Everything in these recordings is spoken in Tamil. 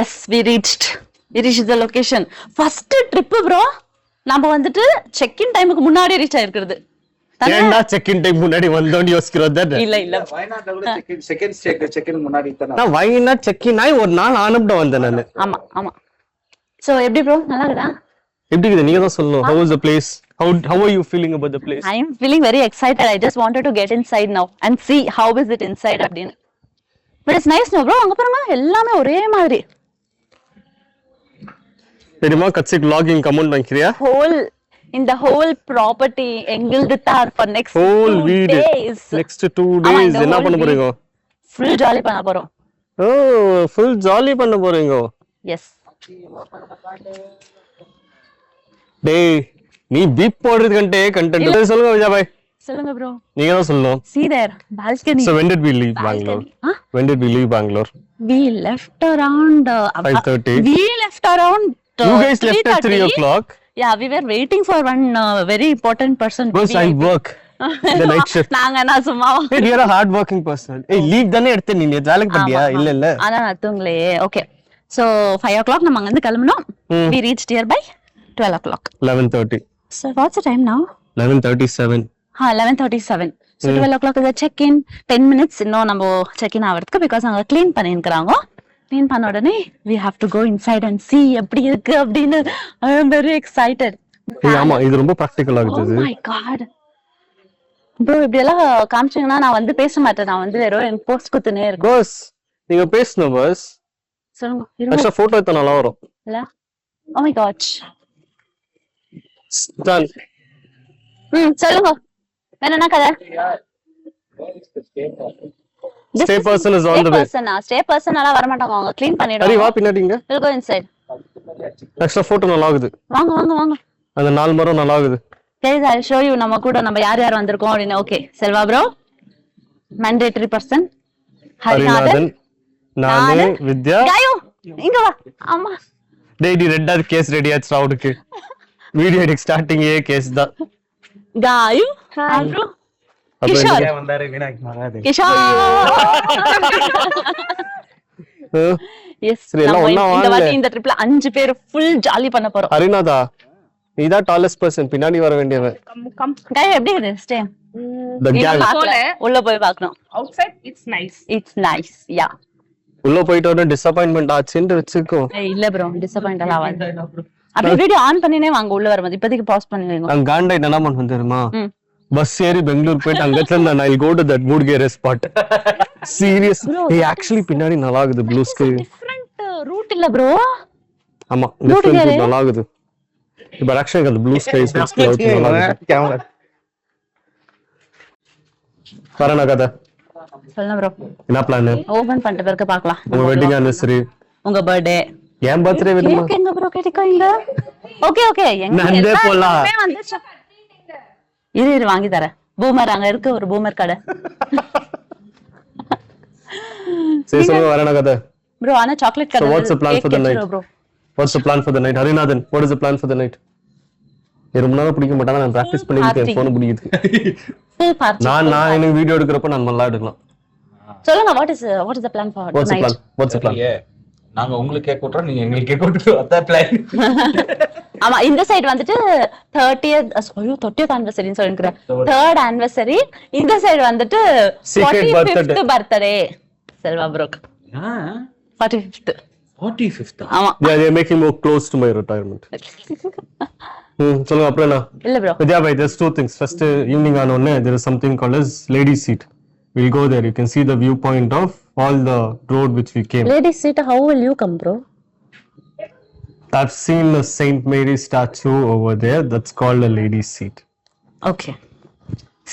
S we reached the location. First trip bro. நாம வந்துட்டு செக் இன் டைமுக்கு முன்னாடி ரீச் ஆயிருக்கிறது. ஏன்டா செக் இன் டைம் முன்னாடி வந்தோன்னு யோசிக்கிறோம். இல்ல வயநாட்டுல கூட செகண்ட் இன் முன்னாடி தான. நான் வயநாட் செக் இன் ஆகி ஒரு நாள் ஆனப்பட வந்தேன் நானு. ஆமா. சோ எப்படி bro நல்லா இருக்கா? எப்படி இருக்குது நீங்க தான் சொல்லணும். How was the place? How are you feeling about the place? I am feeling very excited. I just wanted to get inside now and see how is it inside அப்படினு. But it's nice no bro. அங்க பாருங்க எல்லாமே ஒரே மாதிரி. தெரியுமா கட்சிக்கு லாகிங் கமெண்ட் வாங்கிறியா? In the whole property எங்களுது தார் for next whole 2 வீடு days. next 2 days என்ன பண்ண போறீங்க? Full jolly பண்ண போறோம். full jolly பண்ண போறீங்க. Yes. டேய் நீ பீப் போடுறதுக்கே கண்டென்ட் சொல்லுங்க விஜய் பாய். சொல்லுங்க bro. நீங்க தான் சொல்லணும். See there balcony. So when did we leave Bangalore? When did we leave Bangalore? We left around 5:30. We left around You guys left at 3 o'clock. Yeah, we were waiting for one very important person. Because I work the night shift. நாங்க நான் சும்மா Hey, you're a hard working person. Hey, leave தானே எடுத்து நீ வேலைக்கு பண்ணியா? இல்ல. அதான் அத்துங்களே. Okay. So 5 o'clock நம்ம அங்க இருந்து கிளம்பணும். We reached here by 12 o'clock. 11:30. So what's the time now? 11:37. 11:37. So 12 o'clock is a check-in. 10 minutes இன்னும் நம்ம check-in ஆவறதுக்கு because அங்க க்ளீன் பண்ணிருக்காங்க. க்ளீன் பண்ண உடனே we have to go inside and see எப்படி இருக்கு அப்படினு I am very excited. ஆமா இது ரொம்ப பிராக்டிகல் ஆகுது. Oh my god. Bro இப்படி எல்லாம் காமிச்சீங்கன்னா நான் வந்து பேச மாட்டேன். நான் வந்து வெறும் போஸ்ட் குத்துனே இருக்கேன். பாஸ் நீங்க பேசணும் பாஸ். சொல்லுங்க. எக்ஸ்ட்ரா போட்டோ எடுத்தா நல்லா வரும். இல்ல? Oh my god. Done. சொல்லுங்க. என்ன கதை? Stay person is on the way. Stay person எல்லாம் வர மாட்டாங்க. அவங்க க்ளீன் பண்ணிடுவாங்க. சரி வா பின்னாடிங்க. We'll go inside. Extra photo நல்லா ஆகுது. வாங்க. அந்த நாலு மரம் நல்லா ஆகுது. Guys, I'll show you நம்ம கூட நம்ம யார் வந்திருக்கோம் அப்படினு. Okay Selva bro, mandatory person, ஹரிநாதன், நானே வித்யா. காயோ இங்க வா. அம்மா டேய் டி ரெட்டா கேஸ் ரெடி ஆச்சு ரவுடுக்கு. வீடியோ எடிட் ஸ்டார்டிங் ஏ கேஸ் தான். காயு bro. கிஷோர் வந்தாரு வினாயக் மகாதே. கிஷோர். எஸ் சரி எல்லாம் ஒண்ணா இந்த வாங்க. வாட்டி இந்த ட்ரிப்ல 5 பேர் ஃபுல் ஜாலி பண்ண போறோம். ஹரிநாதா நீதான் டாலஸ்ட் பர்சன் பின்னாடி வர வேண்டியவன். கம் காய் எப்படி இருக்கு ஸ்டே? The gang. உள்ள போய் பார்க்கணும். Outside it's nice. It's nice. Yeah. உள்ள போயிட்டு ஒரு டிசப்பாயின்ட்மென்ட் ஆச்சுன்னு வெச்சுக்கோ. இல்ல bro, டிசப்பாயிண்ட் எல்லாம் ஆகாது. அப்படியே வீடியோ ஆன் பண்ணினே வாங்க உள்ள வரும்போது. இப்போதைக்கு பாஸ் பண்ணிடுங்க. நான் காண்டை என்ன பண்ண தெரியுமா? பஸ் ஏறி பெங்களூர் போயிட்டு அங்கத்துல நான் I'll go to that Woodgere spot. Serious. Hey actually பின்னாடி நல்லா இருக்குது ப்ளூ ஸ்கை. டிஃபரண்ட் ரூட் இல்ல bro. ஆமா டிஃபரண்ட் நல்லா இருக்குது. இப்ப ஆக்சுவலி அந்த ப்ளூ ஸ்கைஸ் வித் கிளவுட்ஸ் நல்லா இருக்கு. கேமரா வரேனா கதை சொல்லுங்க bro. என்ன பிளான்? ஓபன் பண்ணிட்ட பிறகு பார்க்கலாம். உங்க வெட்டிங் anniversary உங்க பர்த்டே ஏன் பர்த்டே வேணுமா? எங்க bro கேட்டிக்கோங்க. ஓகே எங்க நந்தே போலாம். வந்துச்சு. இரு வாங்கி தரேன். பூமர் அங்க இருக்கு ஒரு பூமர் கடை. சரி சொல்லுங்க வரேனா கதை. bro ஆனா சாக்லேட் கடை. So what's the plan for the night? What's the plan for the night? Harinathan, what is the plan for the night? ரொம்ப நேரம் பிடிக்க மாட்டாங்க. நான் பிராக்டிஸ் பண்ணிட்டு போன் பிடிக்குது. நான் எனக்கு வீடியோ எடுக்கிறப்ப நான் நல்லா எடுக்கலாம். சொல்லுங்க what is the plan for the night? What's the plan? நாங்க உங்களுக்கு கேக் ஓட்றோம் நீங்க எங்களுக்கு கேக் ஓட்டுறோம். அதான் பிளான். ஆமா இந்த சைடு வந்துட்டு 30th anniversary சொல்லிருக்கேன். 3rd anniversary. இந்த சைடு வந்துட்டு 45th birthday Selva bro. 45th. ஆமா. Yeah, they are making more close to my retirement. சொல்லுங்க அப்புறம் என்ன? இல்ல bro. Vidya bhai, there's two things. First evening on one there is something called as ladies seat. We'll go there. You can see the viewpoint of all the road which we came. Ladies seat, how will you come bro? I've seen a Saint Mary statue over there. That's called a ladies seat. Okay.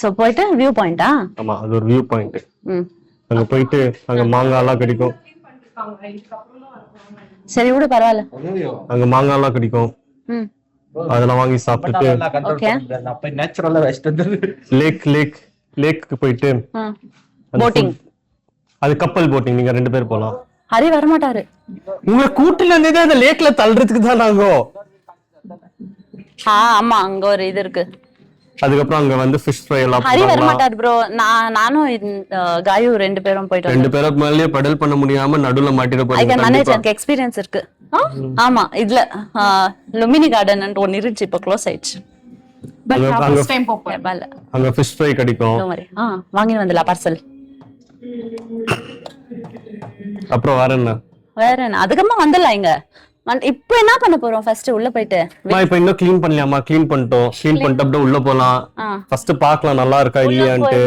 So போயிட்டு வியூ பாயிண்டா? ஆமா அது ஒரு வியூ பாயிண்ட். அங்க போயிட்டு அங்க மாங்காய் எல்லாம் கிடைக்கும். சரி விடு பரவாயில்ல. அங்க மாங்காய் எல்லாம் கிடைக்கும். அதெல்லாம் வாங்கி சாப்பிட்டுட்டு ஓகே அப்ப நேச்சுரலா வெஸ்ட் லேக் லேக்கு போயிட்டு போட்டிங். அது கப்பல் போட்டிங். நீங்க 2 பேர் போலாம். ஹரி வர மாட்டாரு. உங்க கூட்டுல இருந்தே அந்த லேக்ல தள்ளுறதுக்கு தான் நாங்க. ஆமா அங்க ஒரு இது இருக்கு. அதுக்கப்புறம் அங்க வந்து ஃபிஷ் ஃப்ரை எல்லாம் ஹரி வர பண்ணலாம். மாட்டார் ப்ரோ. நானும் காயு 2 பேரும் போயிட்டு 2 பேருக்கு மேலயே பெடல் பண்ண முடியாம நடுவுல மாட்டிட ஐ போறீங்க கேன் மேனேஜ். கண்டிப்பா. எனக்கு எக்ஸ்பீரியன்ஸ் இருக்கு. ஆமா, இதுல லுமினி கார்டன் ஒன்னு இருந்துச்சு, இப்போ க்ளோஸ் ஆயிடுச்சு. அங்க ஃபிஷ் ஃப்ரை கிடைக்கும். வாங்கி வந்துடலாம் பார்சல். அப்புறம் வேற என்ன? வேற என்ன, அதுக்கப்புறமா வந்துடலாம். இங்க இப்போ என்ன பண்ண போறோம்? ஃபர்ஸ்ட் உள்ள போயிட்டு இப்ப இன்னும் க்ளீன் பண்ணலாமா? க்ளீன் பண்ணிட்டோம். க்ளீன் பண்ணிட்டு அப்படியே உள்ள போலாம். ஃபர்ஸ்ட் பார்க்கலாம் நல்லா இருக்கா இல்லையான்ட்டு.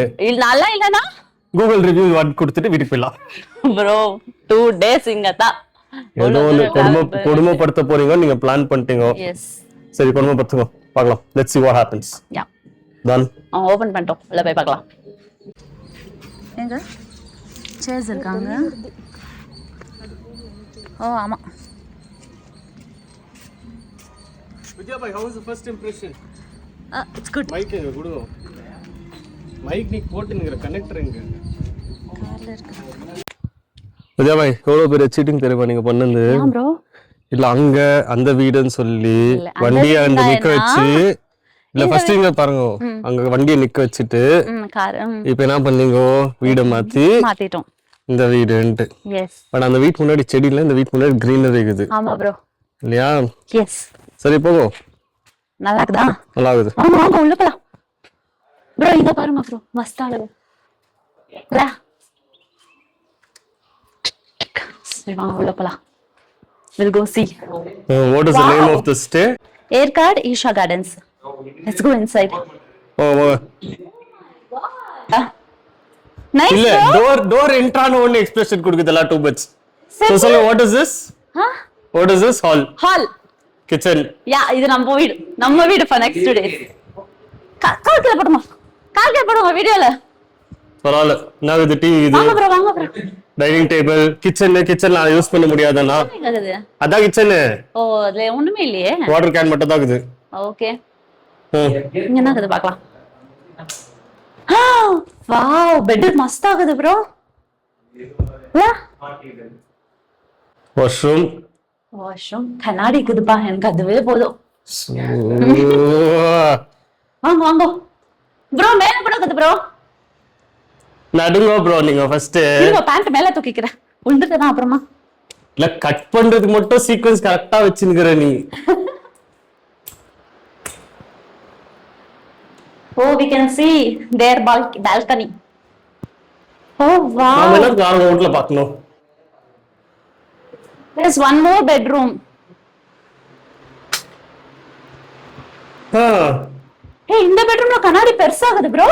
நல்லா இல்லனா கூகுள் ரிவ்யூ வாட் கொடுத்துட்டு வீட்டுக்கு போயிடலாம். ப்ரோ 2 days இங்க தான். ஏதோ ஒண்ணு கொடுமைப்படுத்த போறீங்க, நீங்க பிளான் பண்ணிட்டீங்க. எஸ், சரி கொடுமைப்படுத்துங்க, பார்க்கலாம். Let's see what happens. Yeah, done. Open பண்ணிட்டோம், உள்ள போய் பார்க்கலாம். எங்க சேர்ஸ் இருக்காங்க? ஓ ஆமா. Vijaya bhai, how was the first impression? It's good. Mike எங்க குடு. மைக் நீ போட்டுங்கற கனெக்டர் எங்க? கார்ல இருக்கு. விஜயா பாய், எவ்வளவு பெரிய சீட்டிங் தெரியுமா நீங்க பண்ணது? ப்ரோ இல்ல அங்க அந்த வீடுன்னு சொல்லி வண்டியை அங்க நிக்க வச்சு, இல்ல ஃபர்ஸ்ட் இங்க பாருங்க, அங்க வண்டியை நிக்க வச்சுட்டு கார் இப்ப என்ன பண்ணீங்க? வீடை மாத்திட்டோம் இந்த வீடுன்ட்டு. எஸ், பட் அந்த வீட்டு முன்னாடி செடி இல்ல, இந்த வீட்டு முன்னாடி கிரீனரி இருக்குது. ஆமா ப்ரோ. இல்லையா? எஸ், சரி போங்க. நல்லா இருக்குதா? நல்லா இருக்குது. ஆமா வாங்க உள்ள போலாம் ப்ரோ. இங்க பாருங்க ப்ரோ, மஸ்தா இருக்கு. சரி வாங்க உள்ள போலாம். We'll go see. What is the name of the stay? Aircard Isha Gardens. Let's go inside. Nice. இல்ல door entrano one expression கொடுக்குதல too much. So what is this? What is this? Hall. Kitchen. Yeah, இது நம்ம வீடு for next 2 days. கால்குலேட் பண்ணுமா வீடியோல? பரவாயில்ல. நான் இது டிவி இது. வாங்க ப்ரோ. டைனிங் டேபிள், கிச்சன்ல யூஸ் பண்ண முடியாதனா? அதான் கிச்சன். ஓ, அதுல ஒண்ணுமே இல்லையே. வாட்டர் கேன் மட்டும் தான் இருக்குது. ஓகே. இங்க என்ன இருக்குது பார்க்கலாம். வாவ், பெட் மஸ்தா இருக்குது ப்ரோ. வாஷ்ரூம் கண்ணாடி இருக்குதுப்பா, எனக்கு அதுவே போதும். வாங்க ப்ரோ, மேல போடுறது ப்ரோ. நடுங்க ப்ரோ, நீங்க ஃபர்ஸ்ட் பேண்ட் மேல தூக்கிக்கிறேன், உண்டுதான் அப்புறமா. இல்ல கட் பண்றதுக்கு மட்டும் சீக்வென்ஸ் கரெக்ட்டா வச்சிருக்கிற நீ. Oh, we can see their balcony. Oh wow. நாம என்ன கார் ரோட்ல பார்க்கணும். There's one more bedroom. Hey, இந்த பெட்ரூம்ல கண்ணாடி பெருசாகுது bro.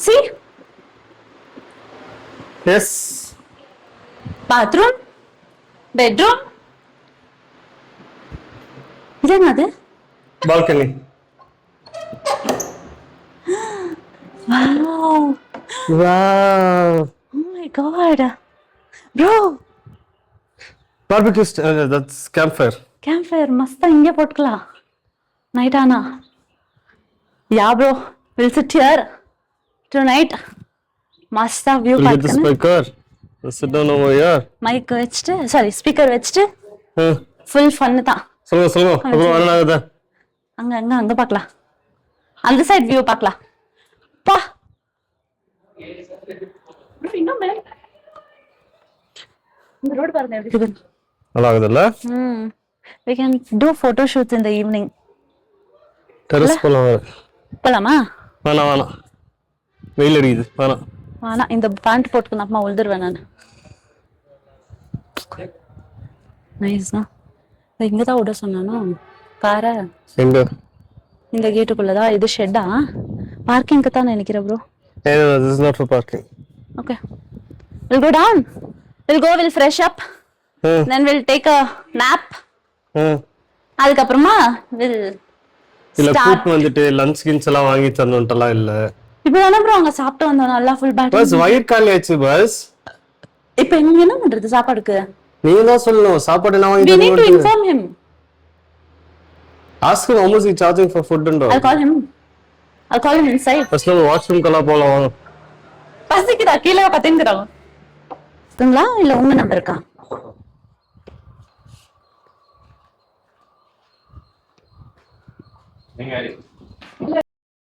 See? Yes. Bathroom, bedroom. இது என்னது? Balcony. Wow. Wow. Oh my god. Bro. Barbecue, that's campfire. Campfire, மஸ்தா இங்கே போட்டுக்கலாம். Night ஆனா. Yeah bro, we'll sit here tonight. Masta view பார்க்கலாம். Get the speaker. Sit down over here. Mic வச்சிட்டு, sorry, speaker வச்சிட்டு. Full fun தான். சொல்லுங்க. அப்புறம் வரலாம்டா. அங்க பார்க்கலாம். அந்த சைடு வியூ பார்க்கலாம். பா. இன்னும் மேல. இந்த ரோட் பாருங்க எப்படி இருக்கு. நல்லா இருக்குல்ல? We can do photo shoots in the evening. Terrace போலாமா? வேணாம். வெயில் அடிக்குது. வேணாம். இந்த பேண்ட் போட்டுக்கணும்மா, உள்துருவேன் நான். நைஸ்னா. இங்க தான் விட சொன்னானோ காரை. எங்க? இந்த கேட்டுக்குள்ளதான். இது ஷெட்டா? பார்க்கிங்க்கு தான் நினைக்கிறேன் bro. No, this is not for parking. Okay. We'll go down. We'll fresh up. Then we'll take a nap. அதுக்கப்புறமா we'll இல்ல கூட்டு வந்துட்டு லஞ்ச் கிஞ்ச் எல்லாம் வாங்கி தரணும்ட்டலாம் இல்ல. இப்போ தான ப்ரோ அங்க சாப்பிட்டு வந்தோம், நல்லா ஃபுல் பேக். பஸ் வயிறு காலி ஆச்சு பஸ். இப்போ எங்க என்ன பண்றது சாப்பாடுக்கு? நீங்க தான் சொல்லணும் சாப்பாடு நான் வாங்கி தரணும். We need to inform him. Ask him how much he charging for food and all. I'll call him inside. First நம்ம வாஷ்ரூம் கலாம் போலாம். பசிக்குதா? கீழே பத்திங்கறாங்க. சரிங்களா? இல்ல உங்க நம்பர் இருக்கா? நீங்க